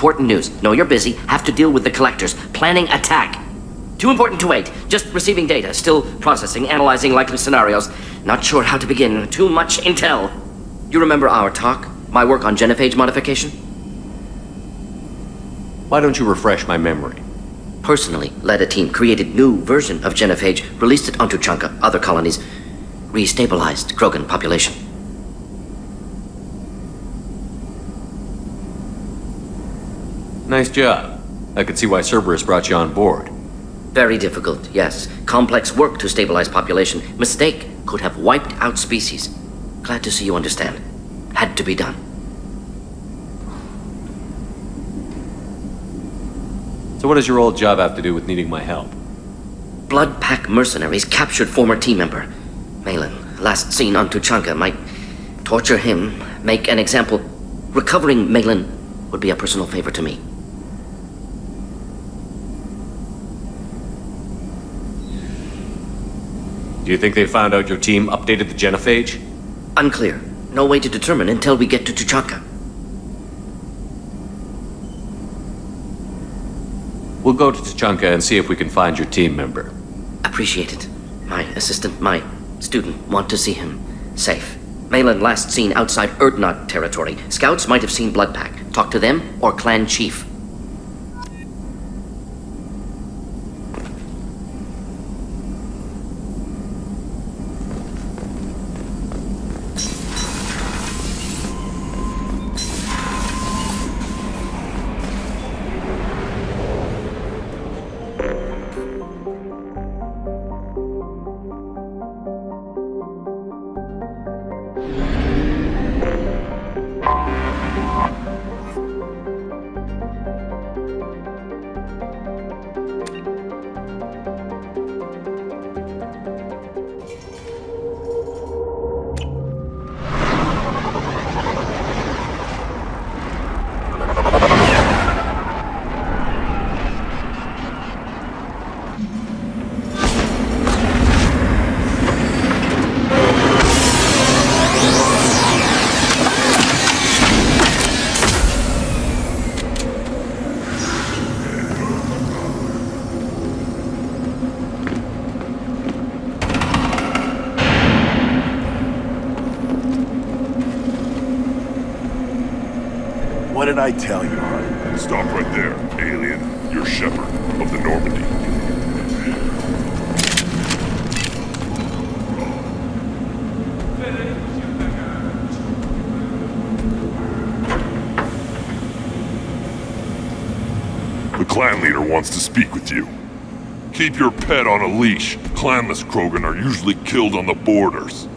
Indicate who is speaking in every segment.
Speaker 1: important news. Know you're busy. Have to deal with the collectors. Planning attack. Too important to wait. Just receiving data. Still processing, analyzing likely scenarios. Not sure how to begin. Too much intel. You remember our talk? My work on genophage modification?
Speaker 2: Why don't you refresh my memory?
Speaker 1: Personally led a team, created new version of genophage, released it onto Chunka, other colonies, restabilized Krogan population.
Speaker 2: Nice job. I could see why Cerberus brought you on board.
Speaker 1: Very difficult, yes. Complex work to stabilize population. Mistake could have wiped out species. Glad to see you understand. Had to be done.
Speaker 2: So what does your old job have to do with needing my help?
Speaker 1: Blood Pack mercenaries captured former team member. Malin, last seen on Tuchanka, might torture him, make an example. Recovering Malin would be a personal favor to me.
Speaker 2: Do you think they found out your team updated the genophage?
Speaker 1: Unclear. No way to determine until we get to Tuchanka.
Speaker 2: We'll go to Tuchanka and see if we can find your team member.
Speaker 1: Appreciate it. My assistant, my student, want to see him safe. Malin last seen outside Erdnot territory. Scouts might have seen Blood Pack. Talk to them or clan chief.
Speaker 3: What did I tell you?
Speaker 4: Stop right there, alien. You're Shepard of the Normandy. The clan leader wants to speak with you. Keep your pet on a leash. Clanless Krogan are usually killed on the borders.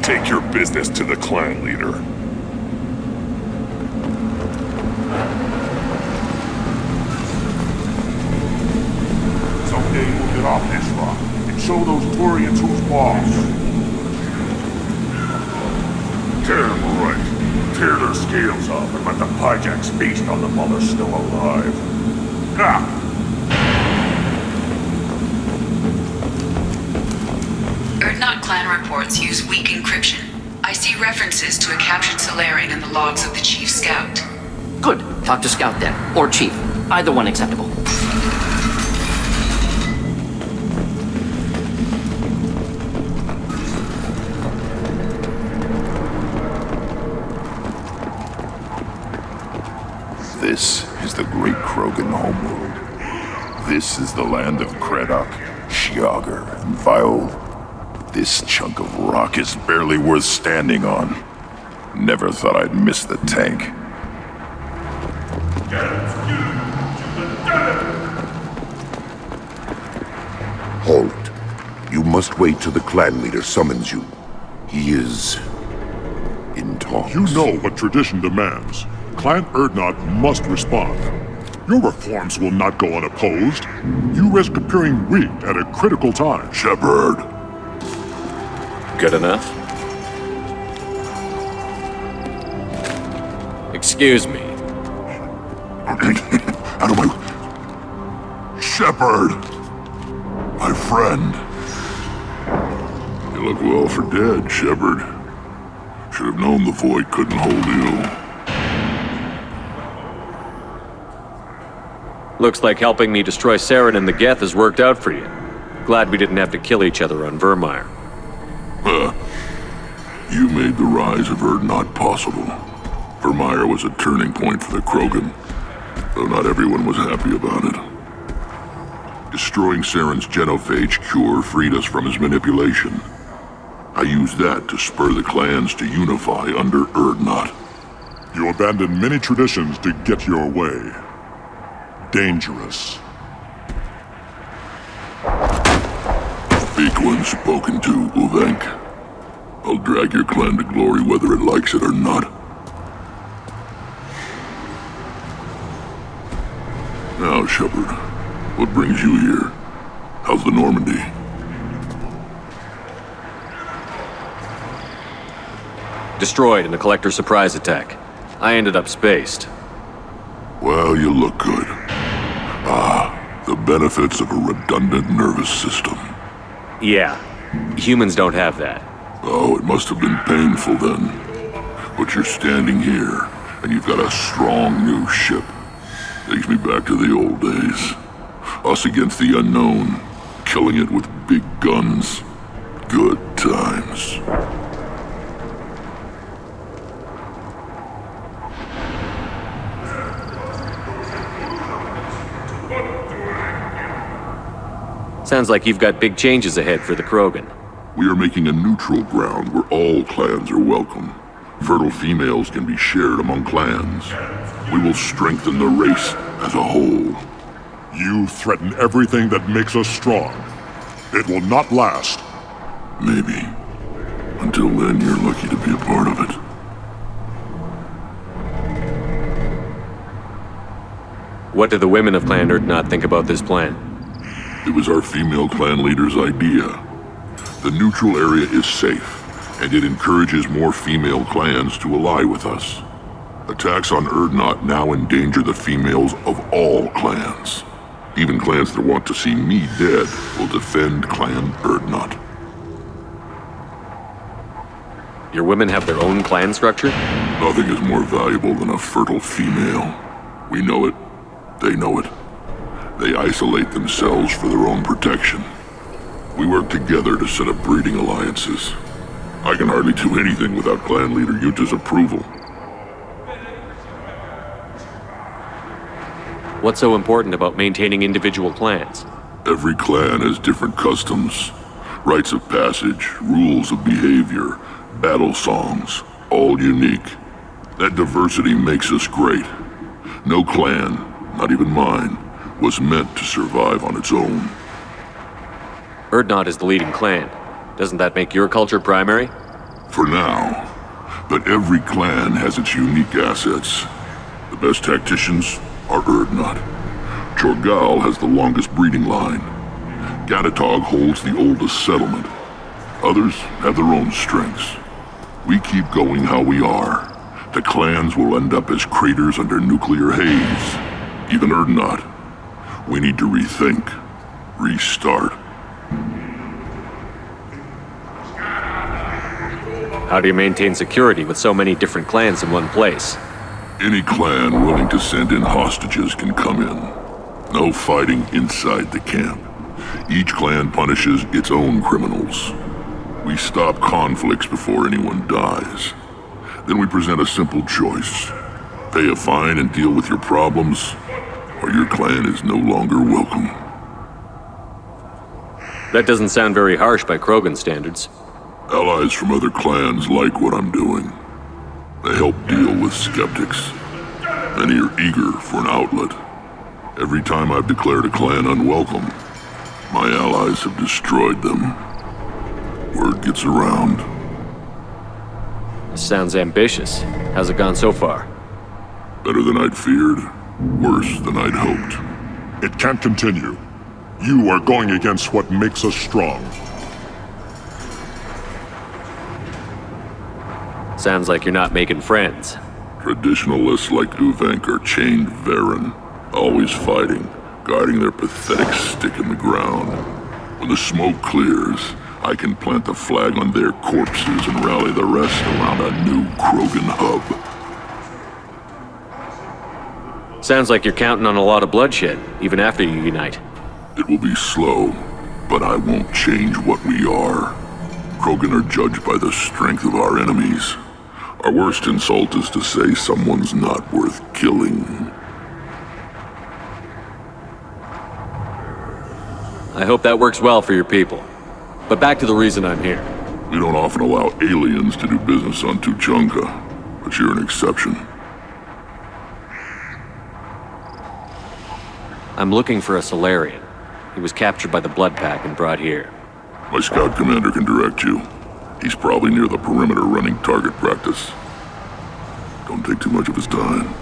Speaker 4: Take your business to the clan leader.
Speaker 5: Someday we'll get off this rock and show those Turians who's boss. Tear them right. Tear their scales off and let the Pyjaks feast on them while they're still alive. Ah!
Speaker 6: Erdnot clan reports use weak encryption. I see references to a captured Solarian in the logs of the Chief Scout.
Speaker 1: Good. Talk to Scout then. Or Chief. Either one acceptable.
Speaker 4: This is the great Krogan homeworld. This is the land of Kredok, Shiagar, and Viol. This chunk of rock is barely worth standing on. Never thought I'd miss the tank.
Speaker 7: Halt. You must wait till the clan leader summons you. He is in talks.
Speaker 5: You know what tradition demands. Clan Erdnot must respond. Your reforms will not go unopposed. You risk appearing weak at a critical time.
Speaker 4: Shepard!
Speaker 2: Good enough? Excuse me.
Speaker 4: Out of my... Shepard! My friend. You look well for dead, Shepard. Should have known the void couldn't hold you.
Speaker 2: Looks like helping me destroy Saren and the Geth has worked out for you. Glad we didn't have to kill each other on Vermeer.
Speaker 4: Huh. You made the rise of Urdnot possible. Vermeer was a turning point for the Krogan, though not everyone was happy about it. Destroying Saren's genophage cure freed us from his manipulation. I used that to spur the clans to unify under Urdnot.
Speaker 5: You abandoned many traditions to get your way. Dangerous.
Speaker 4: Speak when spoken to, Uvenk. I'll drag your clan to glory whether it likes it or not. Now, Shepard, what brings you here? How's the Normandy?
Speaker 2: Destroyed in the Collector surprise attack. I ended up spaced.
Speaker 4: Well, you look good. Ah, the benefits of a redundant nervous system.
Speaker 2: Yeah, humans don't have that.
Speaker 4: Oh, it must have been painful then. But you're standing here, and you've got a strong new ship. Takes me back to the old days. Us against the unknown, killing it with big guns. Good times.
Speaker 2: Sounds like you've got big changes ahead for the Krogan.
Speaker 4: We are making a neutral ground where all clans are welcome. Fertile females can be shared among clans. We will strengthen the race as a whole.
Speaker 5: You threaten everything that makes us strong. It will not last.
Speaker 4: Maybe. Until then, you're lucky to be a part of it.
Speaker 2: What do the women of Clan Urdnot think about this plan?
Speaker 4: It was our female clan leader's idea. The neutral area is safe, and it encourages more female clans to ally with us. Attacks on Urdnot now endanger the females of all clans. Even clans that want to see me dead will defend Clan Urdnot.
Speaker 2: Your women have their own clan structure?
Speaker 4: Nothing is more valuable than a fertile female. We know it. They know it. They isolate themselves for their own protection. We work together to set up breeding alliances. I can hardly do anything without clan leader Yuta's approval.
Speaker 2: What's so important about maintaining individual clans?
Speaker 4: Every clan has different customs, rites of passage, rules of behavior, battle songs, all unique. That diversity makes us great. No clan, not even mine, was meant to survive on its own.
Speaker 2: Urdnot is the leading clan. Doesn't that make your culture primary?
Speaker 4: For now. But every clan has its unique assets. The best tacticians are Urdnot. Chorgal has the longest breeding line. Gatatog holds the oldest settlement. Others have their own strengths. We keep going how we are. The clans will end up as craters under nuclear haze. Even Urdnot. We need to rethink. Restart.
Speaker 2: How do you maintain security with so many different clans in one place?
Speaker 4: Any clan willing to send in hostages can come in. No fighting inside the camp. Each clan punishes its own criminals. We stop conflicts before anyone dies. Then we present a simple choice. Pay a fine and deal with your problems, or your clan is no longer welcome.
Speaker 2: That doesn't sound very harsh by Krogan standards.
Speaker 4: Allies from other clans like what I'm doing. They help deal with skeptics. Many are eager for an outlet. Every time I've declared a clan unwelcome, my allies have destroyed them. Word gets around.
Speaker 2: Sounds ambitious. How's it gone so far?
Speaker 4: Better than I'd feared. Worse than I'd hoped.
Speaker 5: It can't continue. You are going against what makes us strong.
Speaker 2: Sounds like you're not making friends.
Speaker 4: Traditionalists like Uvenk are chained Varen, always fighting, guarding their pathetic stick in the ground. When the smoke clears, I can plant the flag on their corpses and rally the rest around a new Krogan hub.
Speaker 2: Sounds like you're counting on a lot of bloodshed, even after you unite.
Speaker 4: It will be slow, but I won't change what we are. Krogan are judged by the strength of our enemies. Our worst insult is to say someone's not worth killing.
Speaker 2: I hope that works well for your people. But back to the reason I'm here.
Speaker 4: We don't often allow aliens to do business on Tuchanka, but you're an exception.
Speaker 2: I'm looking for a Solarian. He was captured by the Blood Pack and brought here.
Speaker 4: My scout commander can direct you. He's probably near the perimeter running target practice. Don't take too much of his time.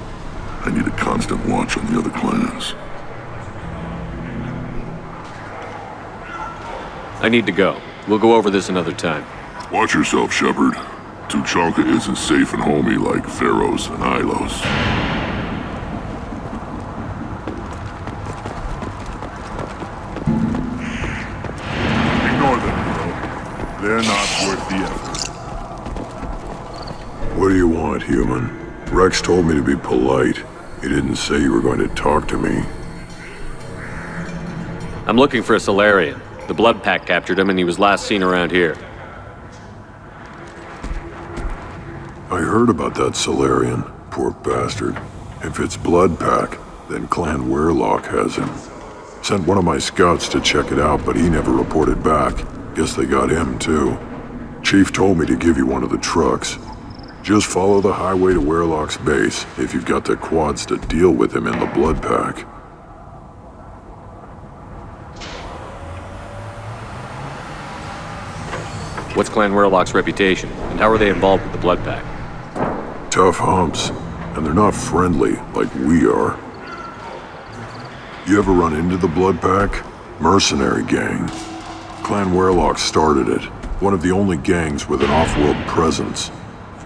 Speaker 4: I need a constant watch on the other clans.
Speaker 2: I need to go. We'll go over this another time.
Speaker 4: Watch yourself, Shepard. Tuchanka isn't safe and homey like Pharaohs and Ilos.
Speaker 5: Ignore them, bro. They're not worth the effort.
Speaker 7: What do you want, human? Rex told me to be polite. He didn't say you were going to talk to me.
Speaker 2: I'm looking for a Solarian. The Blood Pack captured him and he was last seen around here.
Speaker 7: I heard about that Solarian. Poor bastard. If it's Blood Pack, then Clan Weirlock has him. Sent one of my scouts to check it out, but he never reported back. Guess they got him, too. Chief told me to give you one of the trucks. Just follow the highway to Weirlock's base if you've got the quads to deal with him in the Blood Pack.
Speaker 2: What's Clan Weirlock's reputation, and how are they involved with the Blood Pack?
Speaker 7: Tough humps, and they're not friendly like we are. You ever run into the Blood Pack? Mercenary gang. Clan Weirlock started it. One of the only gangs with an off-world presence.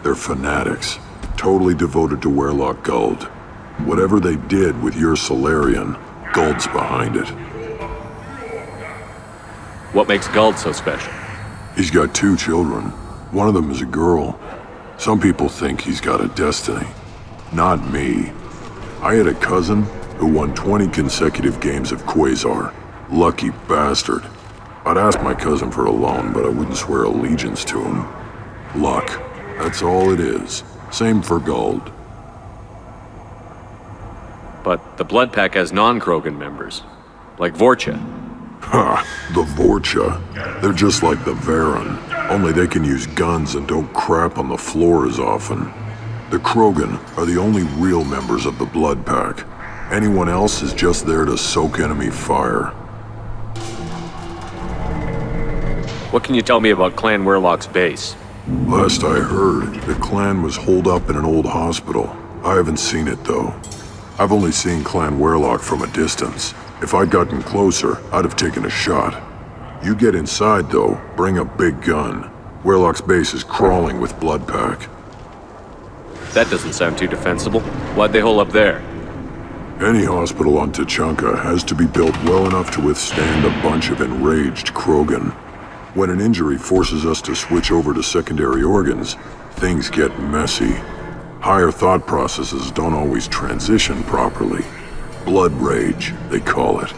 Speaker 7: They're fanatics, totally devoted to Weirlock Guld. Whatever they did with your Solarian, Guld's behind it.
Speaker 2: What makes Guld so special?
Speaker 7: He's got 2 children. One of them is a girl. Some people think he's got a destiny. Not me. I had a cousin who won 20 consecutive games of Quasar. Lucky bastard. I'd ask my cousin for a loan, but I wouldn't swear allegiance to him. Luck. That's all it is. Same for Guld.
Speaker 2: But the Blood Pack has non-Krogan members, like Vorcha.
Speaker 7: Ha! The Vorcha. They're just like the Varen, only they can use guns and don't crap on the floor as often. The Krogan are the only real members of the Blood Pack. Anyone else is just there to soak enemy fire.
Speaker 2: What can you tell me about Clan Weirlock's base?
Speaker 7: Last I heard, the clan was holed up in an old hospital. I haven't seen it, though. I've only seen Clan Weirlock from a distance. If I'd gotten closer, I'd have taken a shot. You get inside, though, bring a big gun. Weirlock's base is crawling with Blood Pack.
Speaker 2: That doesn't sound too defensible. Why'd they hole up there?
Speaker 7: Any hospital on Tuchanka has to be built well enough to withstand a bunch of enraged Krogan. When an injury forces us to switch over to secondary organs, things get messy. Higher thought processes don't always transition properly. Blood rage, they call it.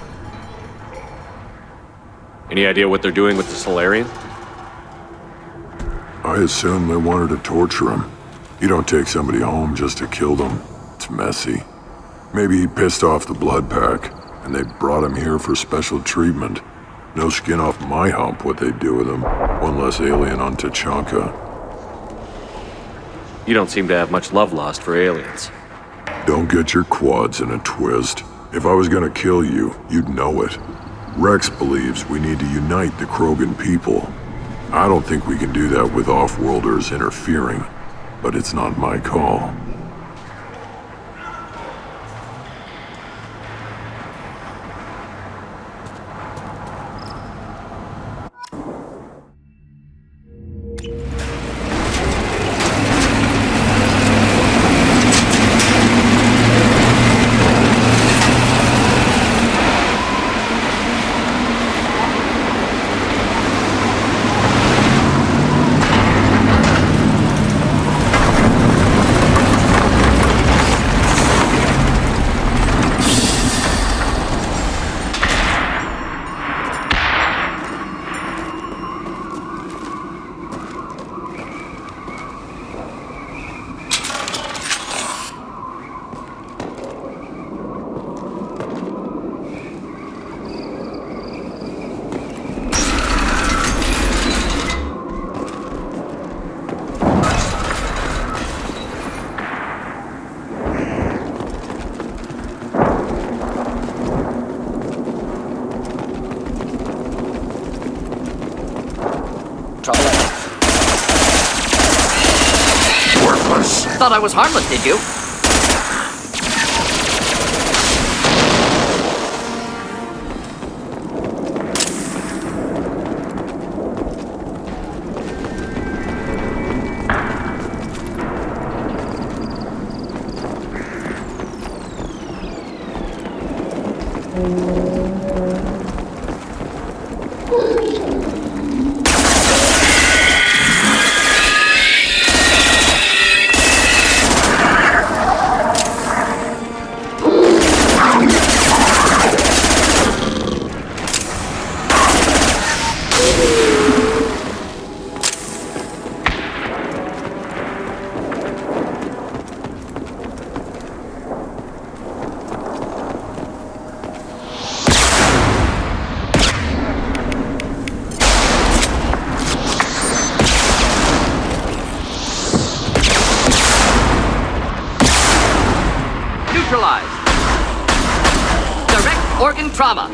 Speaker 2: Any idea what they're doing with the Solarian?
Speaker 7: I assume they wanted to torture him. You don't take somebody home just to kill them. It's messy. Maybe he pissed off the Blood Pack, and they brought him here for special treatment. No skin off my hump what they'd do with him. One less alien on Tuchanka.
Speaker 2: You don't seem to have much love lost for aliens.
Speaker 7: Don't get your quads in a twist. If I was gonna kill you, you'd know it. Rex believes we need to unite the Krogan people. I don't think we can do that with off-worlders interfering, but it's not my call.
Speaker 1: thought I was harmless, did you? Neutralized. Direct organ trauma.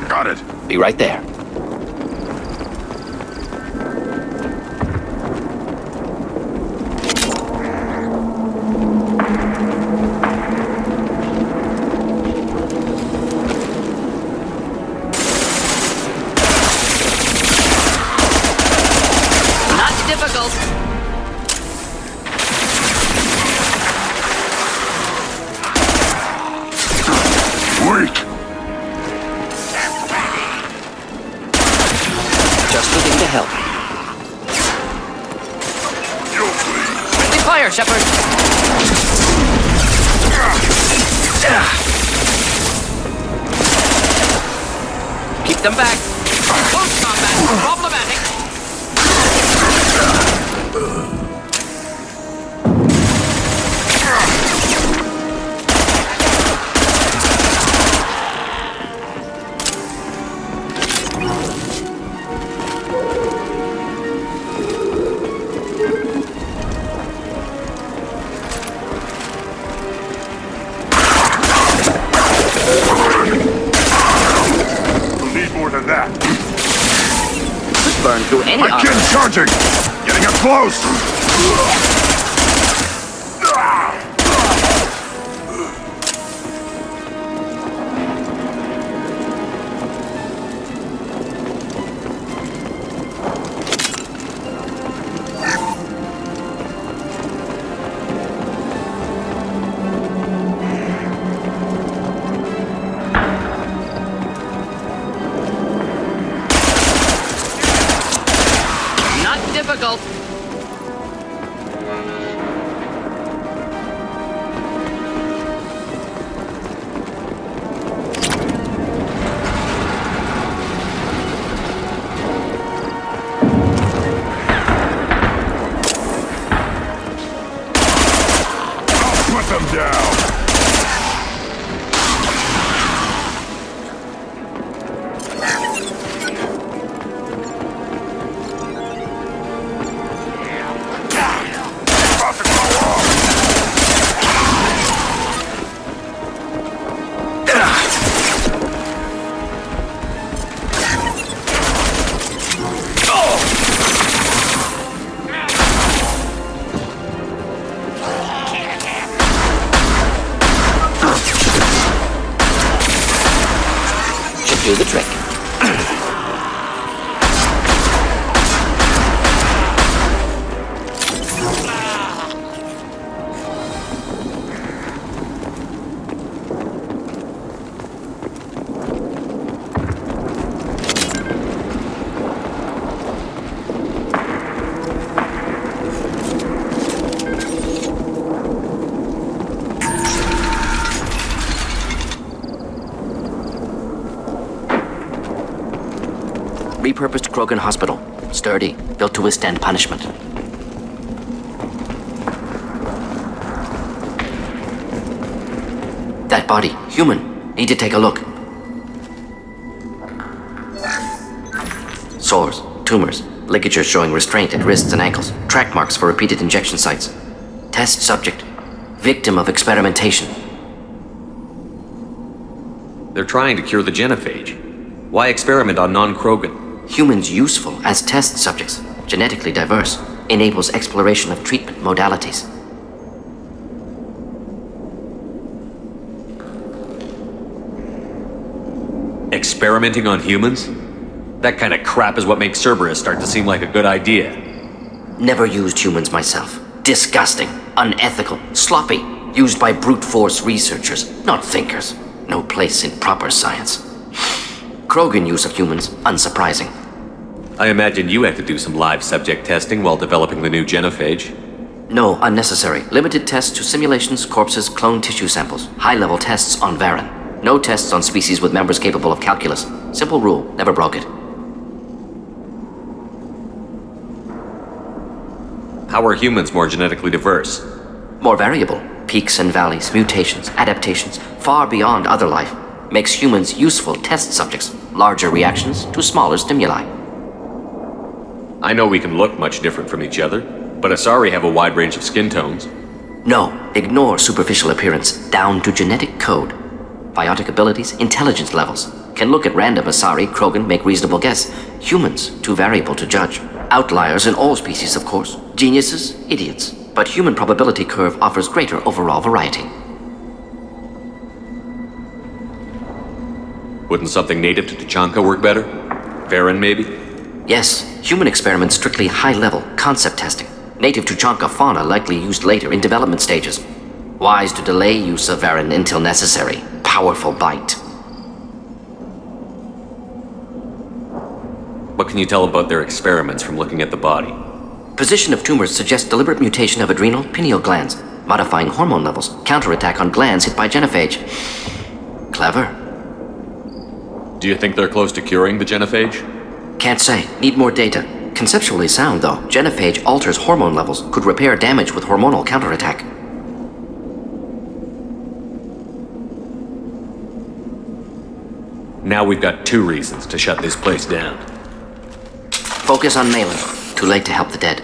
Speaker 4: Got it.
Speaker 1: Be right there. Difficult.
Speaker 4: Weak.
Speaker 1: Just looking to help.
Speaker 4: You'll bleed.
Speaker 1: Friendly fire, Shepard. Keep them back. Close combat. Problematic.
Speaker 4: We'll need more than that.
Speaker 1: Could burn through any
Speaker 4: My
Speaker 1: armor.
Speaker 4: kin charging! Getting up close!
Speaker 1: Not difficult.
Speaker 4: Put them down! About to go off!
Speaker 1: Should do the trick. Repurposed Krogan Hospital. Sturdy, built to withstand punishment. That body, human. Need to take a look. Sores, tumors, ligatures showing restraint at wrists and ankles, track marks for repeated injection sites. Test subject, victim of experimentation.
Speaker 2: They're trying to cure the genophage. Why experiment on non-Krogan?
Speaker 1: Humans useful as test subjects, genetically diverse, enables exploration of treatment modalities.
Speaker 2: Experimenting on humans? That kind of crap is what makes Cerberus start to seem like a good idea.
Speaker 1: Never used humans myself. Disgusting, unethical, sloppy, used by brute force researchers, not thinkers. No place in proper science. Krogan use of humans, unsurprising.
Speaker 2: I imagine you had to do some live subject testing while developing the new genophage.
Speaker 1: No, unnecessary. Limited tests to simulations, corpses, cloned tissue samples. High-level tests on Varen. No tests on species with members capable of calculus. Simple rule, never broke it.
Speaker 2: How are humans more genetically diverse?
Speaker 1: More variable. Peaks and valleys, mutations, adaptations, far beyond other life. Makes humans useful test subjects. Larger reactions to smaller stimuli.
Speaker 2: I know we can look much different from each other, but Asari have a wide range of skin tones.
Speaker 1: No, ignore superficial appearance, down to genetic code. Biotic abilities, intelligence levels. Can look at random Asari, Krogan, make reasonable guess. Humans, too variable to judge. Outliers in all species, of course. Geniuses, idiots. But human probability curve offers greater overall variety.
Speaker 2: Wouldn't something native to Tuchanka work better? Varen, maybe?
Speaker 1: Yes, human experiments strictly high-level, concept testing. Native Tuchanka fauna likely used later in development stages. Wise to delay use of Varen until necessary. Powerful bite.
Speaker 2: What can you tell about their experiments from looking at the body?
Speaker 1: Position of tumors suggests deliberate mutation of adrenal, pineal glands, modifying hormone levels, counterattack on glands hit by genophage. Clever.
Speaker 2: Do you think they're close to curing the genophage?
Speaker 1: Can't say. Need more data. Conceptually sound, though. Genophage alters hormone levels, could repair damage with hormonal counterattack.
Speaker 2: Now we've got 2 reasons to shut this place down.
Speaker 1: Focus on Malin. Too late to help the dead.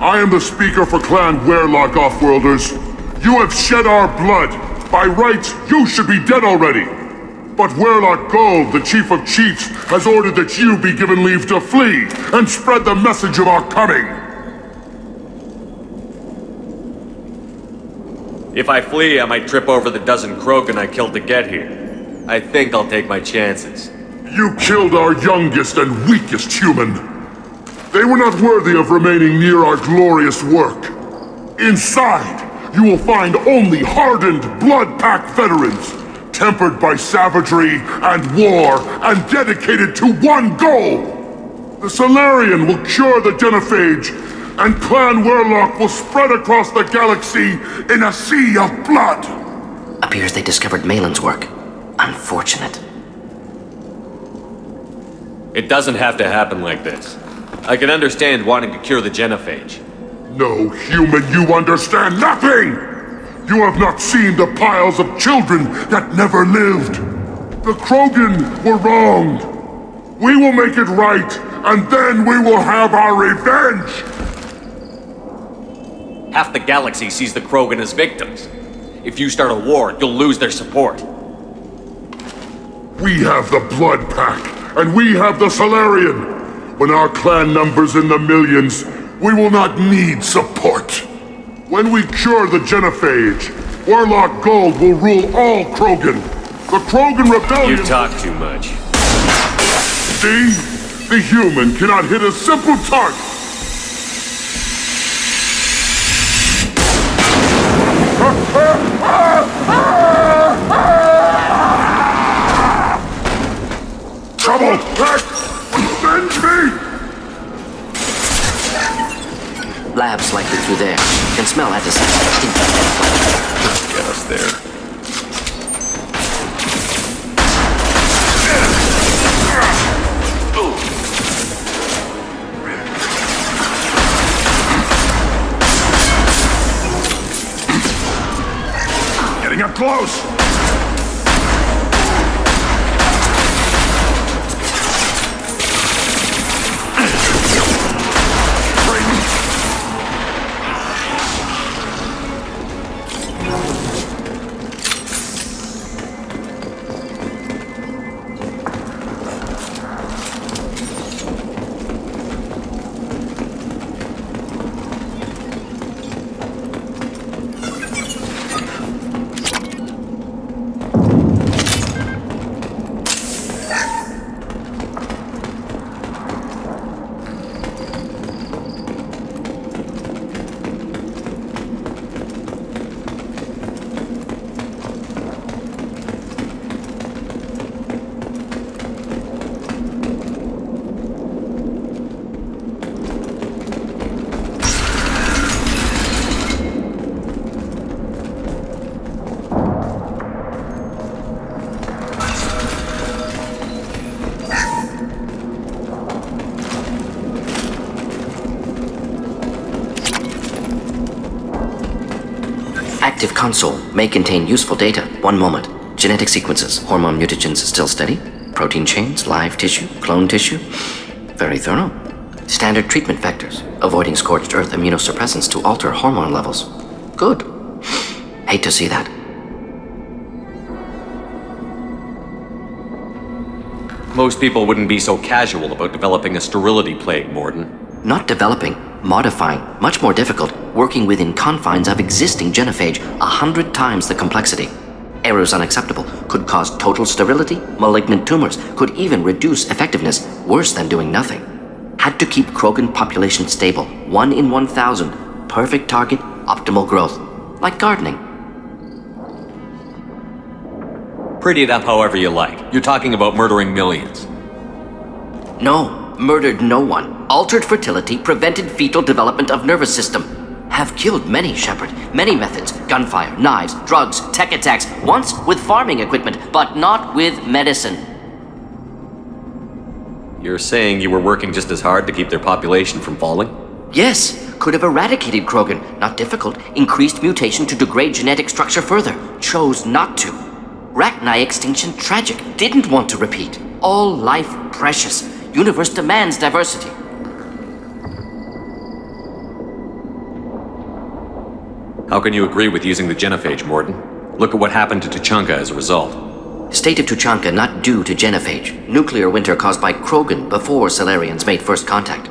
Speaker 5: I am the speaker for Clan Werlock, Offworlders. You have shed our blood. By rights, you should be dead already. But Werlock Gold, the Chief of Chiefs, has ordered that you be given leave to flee and spread the message of our coming.
Speaker 2: If I flee, I might trip over the dozen Krogan I killed to get here. I think I'll take my chances.
Speaker 5: You killed our youngest and weakest human. They were not worthy of remaining near our glorious work. Inside, you will find only hardened, blood-packed veterans, tempered by savagery and war, and dedicated to one goal! The Solarian will cure the genophage, and Clan Werlock will spread across the galaxy in a sea of blood!
Speaker 1: Appears they discovered Malin's work. Unfortunate.
Speaker 2: It doesn't have to happen like this. I can understand wanting to cure the genophage.
Speaker 5: No, human, you understand nothing! You have not seen the piles of children that never lived. The Krogan were wronged. We will make it right, and then we will have our revenge!
Speaker 2: Half the galaxy sees the Krogan as victims. If you start a war, you'll lose their support.
Speaker 5: We have the Blood Pack, and we have the Solarian. When our clan numbers in the millions, we will not need support. When we cure the genophage, Werlock Gold will rule all Krogan. The Krogan Rebellion...
Speaker 2: You talk too much.
Speaker 5: See? The human cannot hit a simple target. Trouble! Avenge me!
Speaker 1: Labs likely through there. Can smell antiseptic.
Speaker 4: Get us there.
Speaker 3: close!
Speaker 1: Active console may contain useful data. One moment. Genetic sequences, hormone mutagens still steady. Protein chains, live tissue, clone tissue. Very thorough. Standard treatment vectors, avoiding scorched earth immunosuppressants to alter hormone levels. Good. Hate to see that.
Speaker 2: Most people wouldn't be so casual about developing a sterility plague, Mordin.
Speaker 1: Not developing, modifying, much more difficult, working within confines of existing genophage, 100 times the complexity. Errors unacceptable, could cause total sterility, malignant tumors, could even reduce effectiveness, worse than doing nothing. Had to keep Krogan population stable, 1 in 1,000, perfect target, optimal growth. Like gardening.
Speaker 2: Pretty it up however you like. You're talking about murdering millions.
Speaker 1: No, murdered no one. Altered fertility, prevented fetal development of nervous system. Have killed many, Shepard. Many methods. Gunfire, knives, drugs, tech attacks. Once with farming equipment, but not with medicine.
Speaker 2: You're saying you were working just as hard to keep their population from falling?
Speaker 1: Yes, could have eradicated Krogan. Not difficult. Increased mutation to degrade genetic structure further. Chose not to. Rachni extinction tragic. Didn't want to repeat. All life precious. Universe demands diversity.
Speaker 2: How can you agree with using the genophage, Mordin? Look at what happened to Tuchanka as a result.
Speaker 1: State of Tuchanka not due to genophage. Nuclear winter caused by Krogan before Salarians made first contact.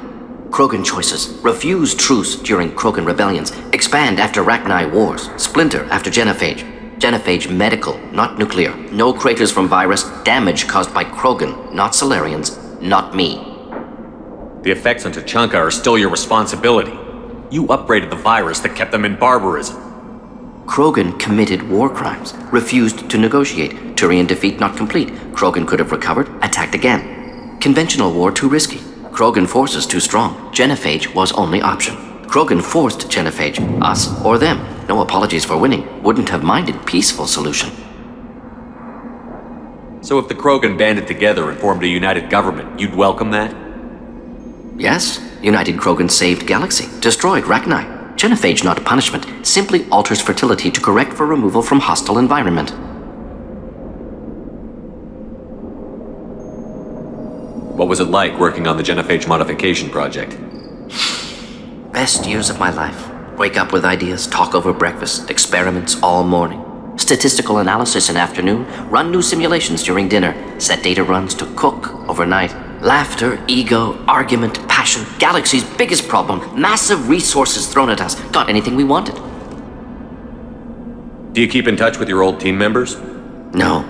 Speaker 1: Krogan choices. Refuse truce during Krogan rebellions. Expand after Rachni wars. Splinter after genophage. Genophage medical, not nuclear. No craters from virus. Damage caused by Krogan, not Salarians, not me.
Speaker 2: The effects on Tuchanka are still your responsibility. You upgraded the virus that kept them in barbarism.
Speaker 1: Krogan committed war crimes, refused to negotiate. Turian defeat not complete. Krogan could have recovered, attacked again. Conventional war too risky. Krogan forces too strong. Genophage was only option. Krogan forced genophage, us or them. No apologies for winning. Wouldn't have minded peaceful solution.
Speaker 2: So if the Krogan banded together and formed a united government, you'd welcome that?
Speaker 1: Yes, United Krogan saved Galaxy, destroyed Rachni. Genophage not punishment, simply alters fertility to correct for removal from hostile environment.
Speaker 2: What was it like working on the genophage modification project?
Speaker 1: Best years of my life. Wake up with ideas, talk over breakfast, experiments all morning. Statistical analysis in afternoon, run new simulations during dinner, set data runs to cook overnight. Laughter, ego, argument, passion, Galaxy's biggest problem, massive resources thrown at us. Got anything we wanted.
Speaker 2: Do you keep in touch with your old team members?
Speaker 1: No.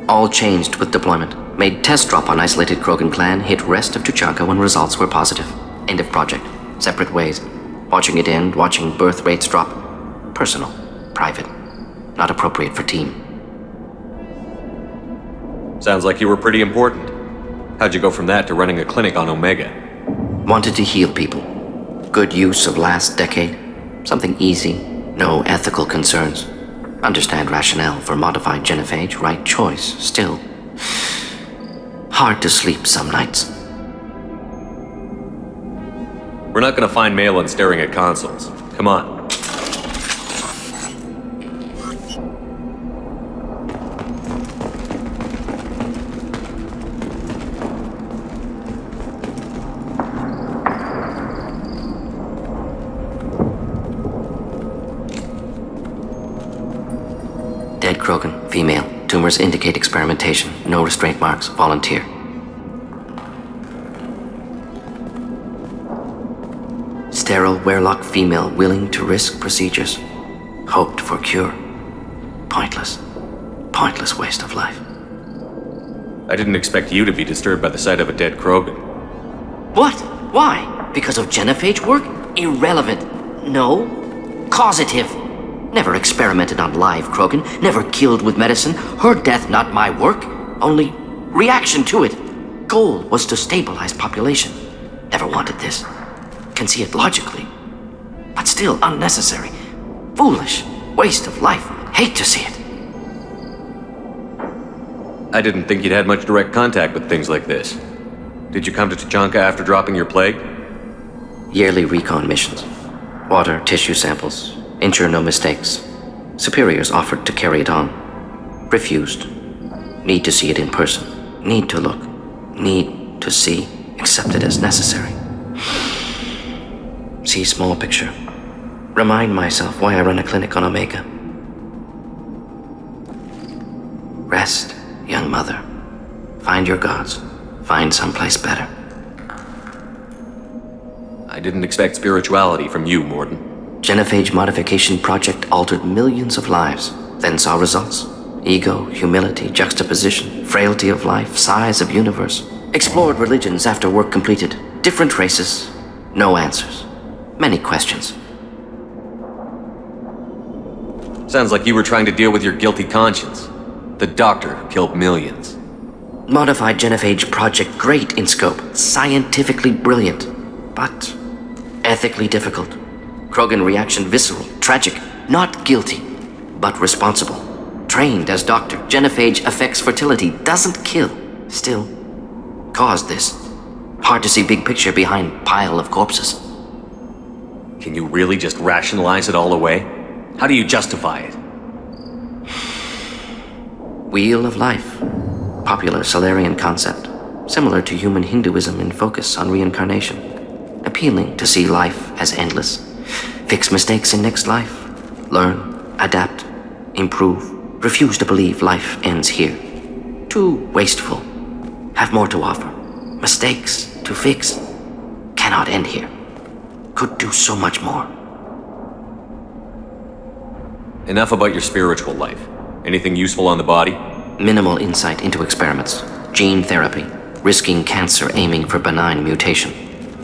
Speaker 1: All changed with deployment. Made test drop on isolated Krogan clan, hit rest of Tuchanka when results were positive. End of project. Separate ways. Watching it end, watching birth rates drop. Personal. Private. Not appropriate for team.
Speaker 2: Sounds like you were pretty important. How'd you go from that to running a clinic on Omega?
Speaker 1: Wanted to heal people. Good use of last decade. Something easy. No ethical concerns. Understand rationale for modified genophage. Right choice. Still. Hard to sleep some nights.
Speaker 2: We're not gonna find Malin staring at consoles. Come on.
Speaker 1: Krogan, female. Tumors indicate experimentation. No restraint marks. Volunteer. Sterile Werlock female willing to risk procedures. Hoped for cure. Pointless. Pointless waste of life.
Speaker 2: I didn't expect you to be disturbed by the sight of a dead Krogan.
Speaker 1: What? Why? Because of genophage work? Irrelevant. No. Causative. Never experimented on live Krogan. Never killed with medicine. Her death not my work. Only reaction to it. Goal was to stabilize population. Never wanted this. Can see it logically. But still unnecessary. Foolish. Waste of life. Hate to see it.
Speaker 2: I didn't think you'd had much direct contact with things like this. Did you come to Tuchanka after dropping your plague?
Speaker 1: Yearly recon missions. Water, tissue samples. Ensure no mistakes. Superiors offered to carry it on. Refused. Need to see it in person. Need to look. Need to see. Accepted as necessary. See small picture. Remind myself why I run a clinic on Omega. Rest, young mother. Find your gods. Find someplace better.
Speaker 2: I didn't expect spirituality from you, Mordin.
Speaker 1: Genophage modification project altered millions of lives, then saw results. Ego, humility, juxtaposition, frailty of life, size of universe. Explored religions after work completed. Different races. No answers. Many questions.
Speaker 2: Sounds like you were trying to deal with your guilty conscience. The doctor who killed millions.
Speaker 1: Modified genophage project great in scope. Scientifically brilliant. But ethically difficult. Krogan reaction visceral, tragic. Not guilty, but responsible. Trained as doctor. Genophage affects fertility, doesn't kill. Still, caused this. Hard to see big picture behind pile of corpses.
Speaker 2: Can you really just rationalize it all away? How do you justify it?
Speaker 1: Wheel of life. Popular Solarian concept. Similar to human Hinduism in focus on reincarnation. Appealing to see life as endless. Fix mistakes in next life. Learn, adapt, improve. Refuse to believe life ends here. Too wasteful. Have more to offer. Mistakes to fix. Cannot end here. Could do so much more.
Speaker 2: Enough about your spiritual life. Anything useful on the body?
Speaker 1: Minimal insight into experiments. Gene therapy. Risking cancer aiming for benign mutation.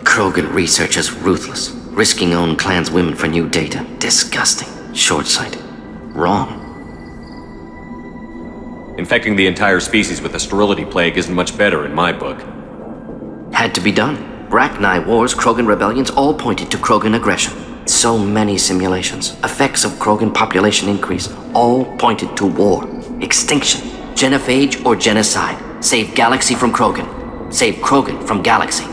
Speaker 1: Krogan research is ruthless. Risking own clan's women for new data. Disgusting. Short-sighted. Wrong.
Speaker 2: Infecting the entire species with the sterility plague isn't much better in my book.
Speaker 1: Had to be done. Rachni wars, Krogan rebellions, all pointed to Krogan aggression. So many simulations. Effects of Krogan population increase, all pointed to war. Extinction. Genophage or genocide. Save galaxy from Krogan. Save Krogan from galaxy.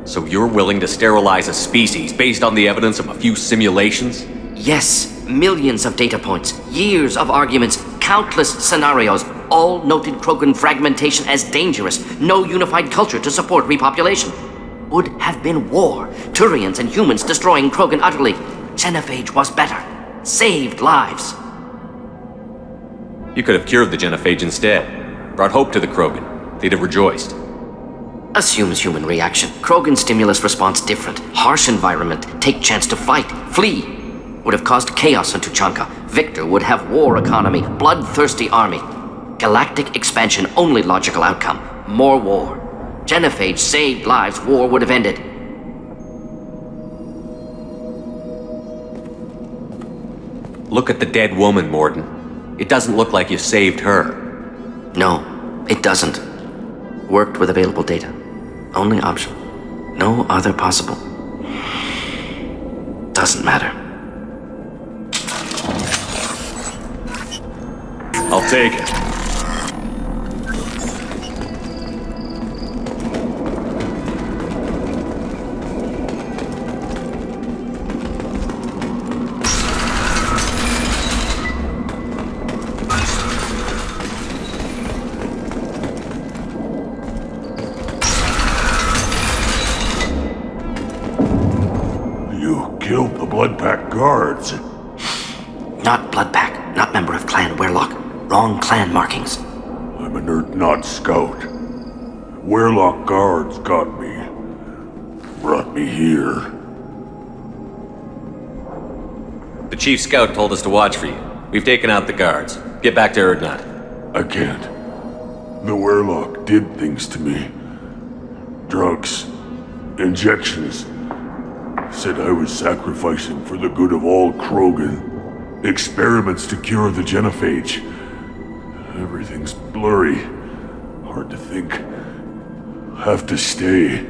Speaker 2: So you're willing to sterilize a species based on the evidence of a few simulations?
Speaker 1: Yes, millions of data points, years of arguments, countless scenarios, all noted Krogan fragmentation as dangerous, no unified culture to support repopulation. Would have been war, Turians and humans destroying Krogan utterly. Genophage was better, saved lives.
Speaker 2: You could have cured the genophage instead, brought hope to the Krogan. They'd have rejoiced.
Speaker 1: Assumes human reaction. Krogan stimulus response different. Harsh environment, take chance to fight, flee. Would have caused chaos in Tuchanka. Victor would have war economy, bloodthirsty army. Galactic expansion, only logical outcome. More war. Genophage saved lives, war would have ended.
Speaker 2: Look at the dead woman, Mordin. It doesn't look like you saved her.
Speaker 1: No, it doesn't. Worked with available data. Only option. No other possible. Doesn't matter.
Speaker 2: I'll take it.
Speaker 7: You killed the Blood Pack guards.
Speaker 1: Not blood pack, not member of Clan Werlock. Wrong clan markings.
Speaker 7: I'm an Earth-Knot scout. Werlock guards got me. Brought me here.
Speaker 2: The chief scout told us to watch for you. We've taken out the guards. Get back to Erdnot.
Speaker 7: I can't. The Werlock did things to me. Drugs. Injections. Said I was sacrificing for the good of all Krogan. Experiments to cure the genophage. Everything's blurry. Hard to think. Have to stay.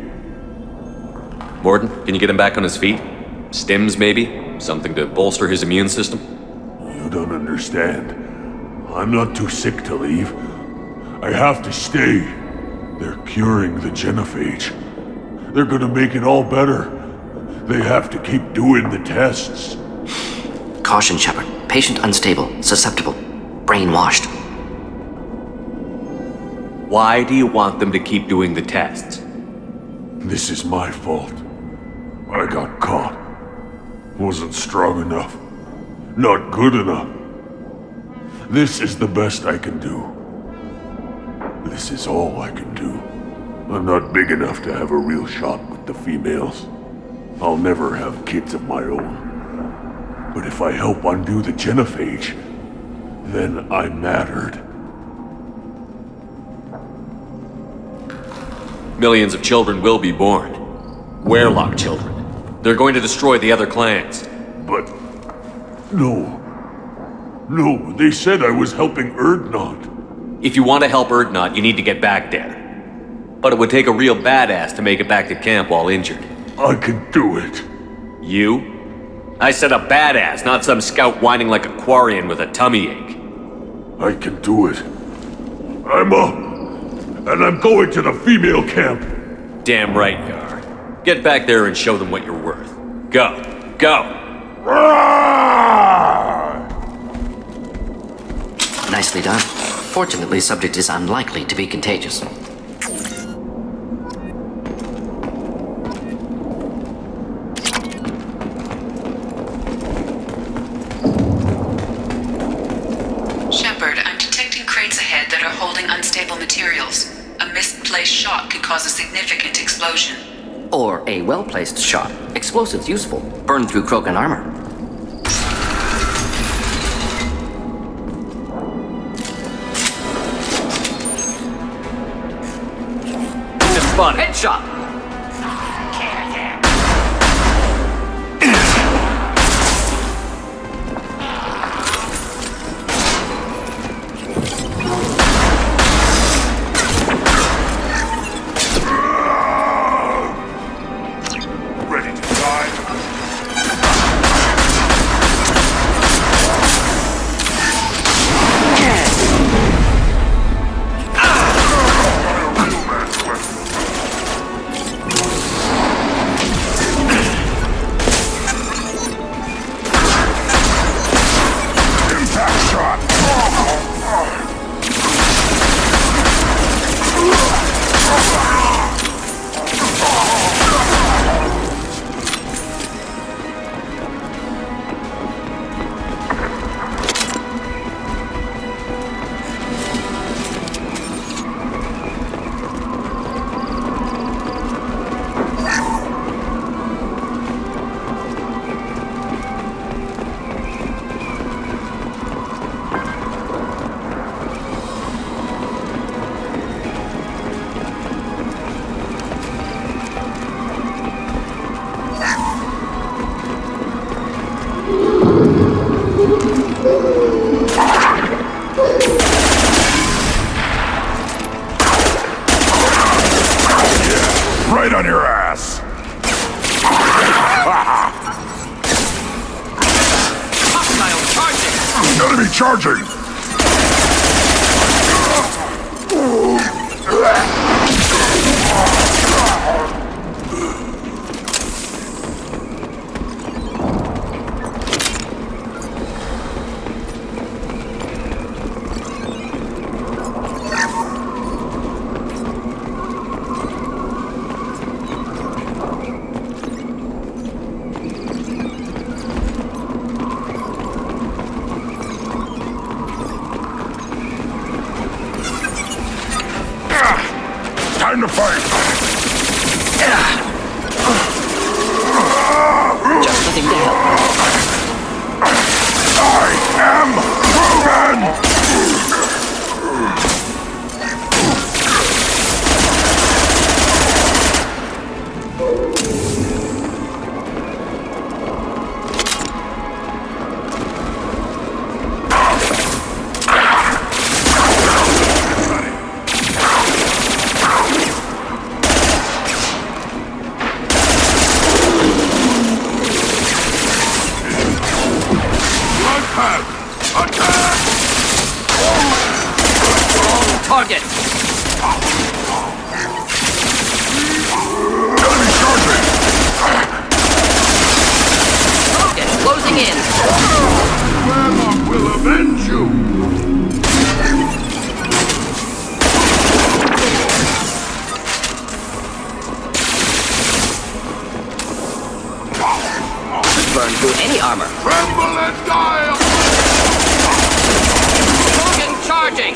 Speaker 2: Mordin, can you get him back on his feet? Stims, maybe? Something to bolster his immune system?
Speaker 7: You don't understand. I'm not too sick to leave. I have to stay. They're curing the genophage. They're gonna make it all better. They have to keep doing the tests.
Speaker 1: Caution, Shepard. Patient unstable, susceptible, brainwashed.
Speaker 2: Why do you want them to keep doing the tests?
Speaker 7: This is my fault. I got caught. Wasn't strong enough. Not good enough. This is the best I can do. This is all I can do. I'm not big enough to have a real shot with the females. I'll never have kids of my own. But if I help undo the genophage, then I mattered.
Speaker 2: Millions of children will be born. Werlock children. They're going to destroy the other clans.
Speaker 7: But... No. No, they said I was helping Erdnot.
Speaker 2: If you want to help Erdnot, you need to get back there. But it would take a real badass to make it back to camp while injured.
Speaker 7: I can do it.
Speaker 2: You? I said a badass, not some scout whining like a Quarian with a tummy ache.
Speaker 7: I can do it. I'm up. And I'm going to the female camp.
Speaker 2: Damn right you are. Get back there and show them what you're worth. Go. Go!
Speaker 1: Nicely done. Fortunately, subject is unlikely to be contagious.
Speaker 6: Shepard, I'm detecting crates ahead that are holding unstable materials. A misplaced shot could cause a significant explosion.
Speaker 1: Or a well-placed shot. Explosives useful. Burn through Krogan armor.
Speaker 2: Spot.
Speaker 1: Headshot!
Speaker 3: Ready to die? Impact shot! Right on your ass! Enemy charging! Time to fight!
Speaker 1: Just the thing to help.
Speaker 3: I am Mordin!
Speaker 1: Target!
Speaker 3: Enemy charging!
Speaker 1: Target closing in!
Speaker 3: Warlock will avenge you!
Speaker 1: Burn through any armor.
Speaker 3: Tremble and die!
Speaker 1: Krogan charging!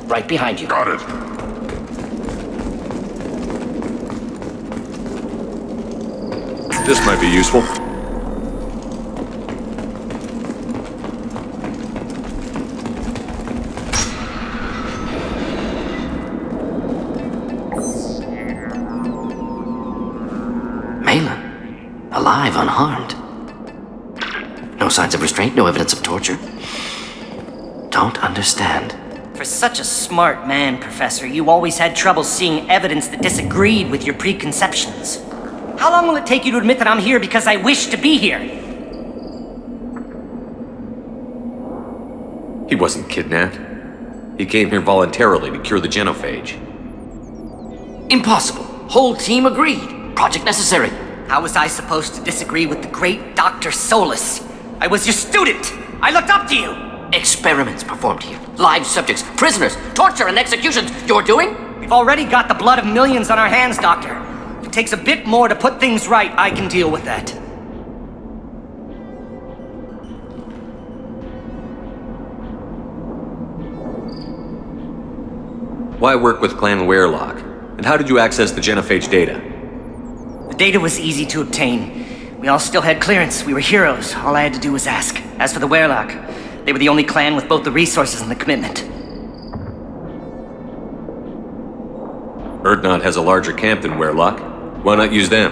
Speaker 1: Right behind you.
Speaker 3: Got it.
Speaker 2: This might be useful.
Speaker 1: Malin, alive, unharmed. No signs of restraint, no evidence of torture. Don't understand.
Speaker 8: For such a smart man, Professor, you always had trouble seeing evidence that disagreed with your preconceptions. How long will it take you to admit that I'm here because I wish to be here?
Speaker 2: He wasn't kidnapped. He came here voluntarily to cure the genophage.
Speaker 1: Impossible. Whole team agreed. Project necessary.
Speaker 8: How was I supposed to disagree with the great Dr. Solus? I was your student! I looked up to you!
Speaker 1: Experiments performed here. Live subjects, prisoners, torture and executions. You're doing?
Speaker 8: We've already got the blood of millions on our hands, Doctor. If it takes a bit more to put things right, I can deal with that.
Speaker 2: Why work with Clan Weirlock? And how did you access the genophage data?
Speaker 8: The data was easy to obtain. We all still had clearance. We were heroes. All I had to do was ask. As for the Weirlock, they were the only clan with both the resources and the commitment.
Speaker 2: Erdnot has a larger camp than Weirlock. Why not use them?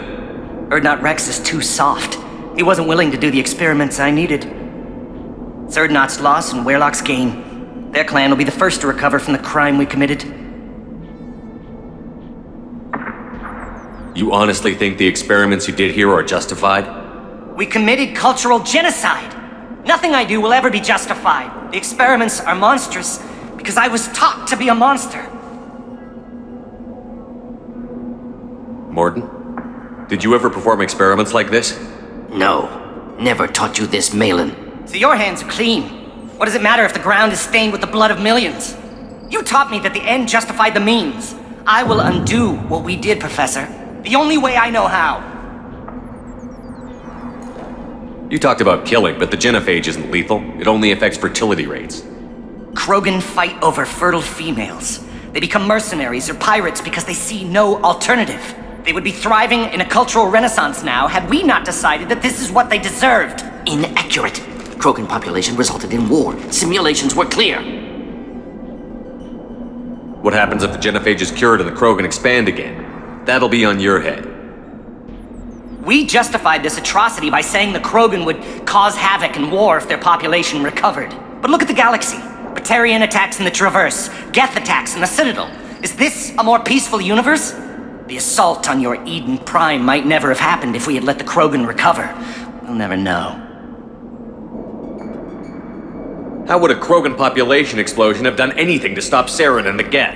Speaker 8: Erdnot Rex is too soft. He wasn't willing to do the experiments I needed. It's Erdnot's loss and Weirlock's gain. Their clan will be the first to recover from the crime we committed.
Speaker 2: You honestly think the experiments you did here are justified?
Speaker 8: We committed cultural genocide. Nothing I do will ever be justified. The experiments are monstrous because I was taught to be a monster.
Speaker 2: Mordin, did you ever perform experiments like this?
Speaker 1: No. Never taught you this, Malin.
Speaker 8: So your hands are clean. What does it matter if the ground is stained with the blood of millions? You taught me that the end justified the means. I will undo what we did, Professor. The only way I know how.
Speaker 2: You talked about killing, but the genophage isn't lethal. It only affects fertility rates.
Speaker 8: Krogan fight over fertile females. They become mercenaries or pirates because they see no alternative. They would be thriving in a cultural renaissance now had we not decided that this is what they deserved.
Speaker 1: Inaccurate. Krogan population resulted in war. Simulations were clear.
Speaker 2: What happens if the genophage is cured and the Krogan expand again? That'll be on your head.
Speaker 8: We justified this atrocity by saying the Krogan would cause havoc and war if their population recovered. But look at the galaxy. Batarian attacks in the Traverse, Geth attacks in the Citadel. Is this a more peaceful universe? The assault on your Eden Prime might never have happened if we had let the Krogan recover. We'll never know.
Speaker 2: How would a Krogan population explosion have done anything to stop Saren and the Geth?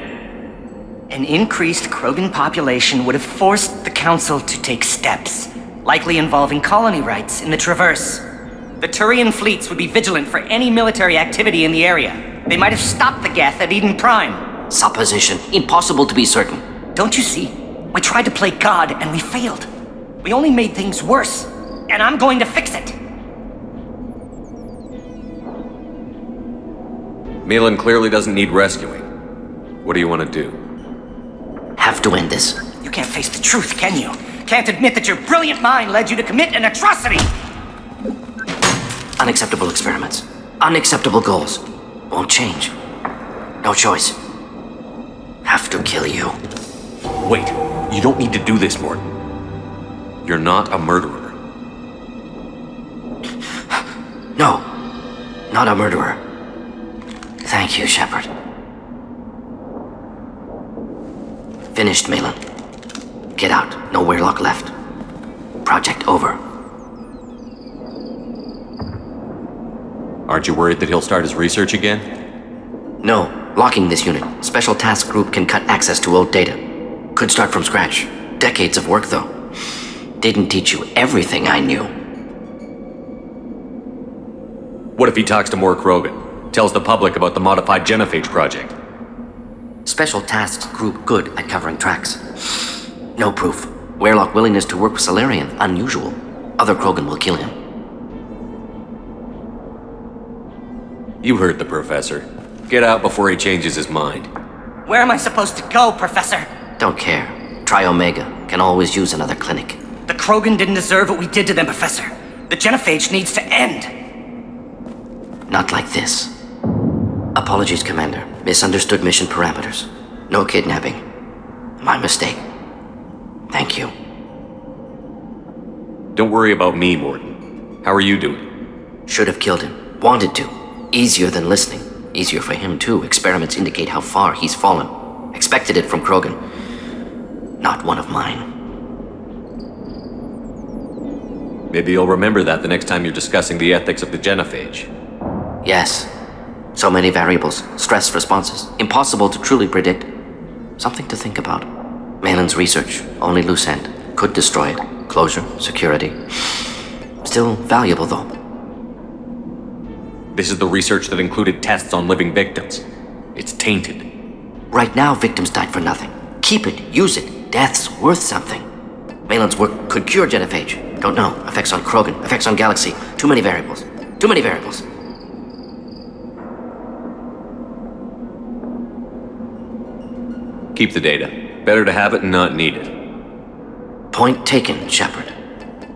Speaker 8: An increased Krogan population would have forced the Council to take steps, likely involving colony rights in the Traverse. The Turian fleets would be vigilant for any military activity in the area. They might have stopped the Geth at Eden Prime.
Speaker 1: Supposition. Impossible to be certain.
Speaker 8: Don't you see? We tried to play God and we failed. We only made things worse. And I'm going to fix it.
Speaker 2: Malin clearly doesn't need rescuing. What do you want to do?
Speaker 1: Have to end this.
Speaker 8: You can't face the truth, can you? Can't admit that your brilliant mind led you to commit an atrocity!
Speaker 1: Unacceptable experiments. Unacceptable goals. Won't change. No choice. Have to kill you.
Speaker 2: Wait, you don't need to do this, Mordin. You're not a murderer.
Speaker 1: No. Not a murderer. Thank you, Shepard. Finished, Malin. Get out. No Weirlock left. Project over.
Speaker 2: Aren't you worried that he'll start his research again?
Speaker 1: No. Locking this unit. Special Task Group can cut access to old data. Could start from scratch. Decades of work, though. Didn't teach you everything I knew.
Speaker 2: What if he talks to more Krogan? Tells the public about the modified genophage project?
Speaker 1: Special Tasks Group good at covering tracks. No proof. Weirlock willingness to work with Salarian, unusual. Other Krogan will kill him.
Speaker 2: You heard the Professor. Get out before he changes his mind.
Speaker 8: Where am I supposed to go, Professor?
Speaker 1: Don't care. Try Omega. Can always use another clinic.
Speaker 8: The Krogan didn't deserve what we did to them, Professor. The genophage needs to end.
Speaker 1: Not like this. Apologies, Commander. Misunderstood mission parameters. No kidnapping. My mistake. Thank you.
Speaker 2: Don't worry about me, Mordin. How are you doing?
Speaker 1: Should have killed him. Wanted to. Easier than listening. Easier for him, too. Experiments indicate how far he's fallen. Expected it from Krogan. Not one of mine.
Speaker 2: Maybe you'll remember that the next time you're discussing the ethics of the genophage.
Speaker 1: Yes. So many variables. Stress responses. Impossible to truly predict. Something to think about. Malin's research. Only loose end. Could destroy it. Closure. Security. Still valuable, though.
Speaker 2: This is the research that included tests on living victims. It's tainted.
Speaker 1: Right now, victims died for nothing. Keep it. Use it. Death's worth something. Malin's work could cure genophage. Don't know. Effects on Krogan. Effects on Galaxy. Too many variables. Too many variables.
Speaker 2: Keep the data. Better to have it and not need it.
Speaker 1: Point taken, Shepard.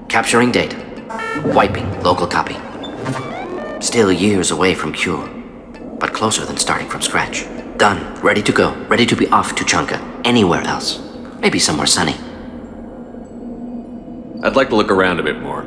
Speaker 1: Capturing data. Wiping local copy. Still years away from cure, but closer than starting from scratch. Done. Ready to go. Ready to be off to Chunka. Anywhere else. Maybe somewhere sunny.
Speaker 2: I'd like to look around a bit more.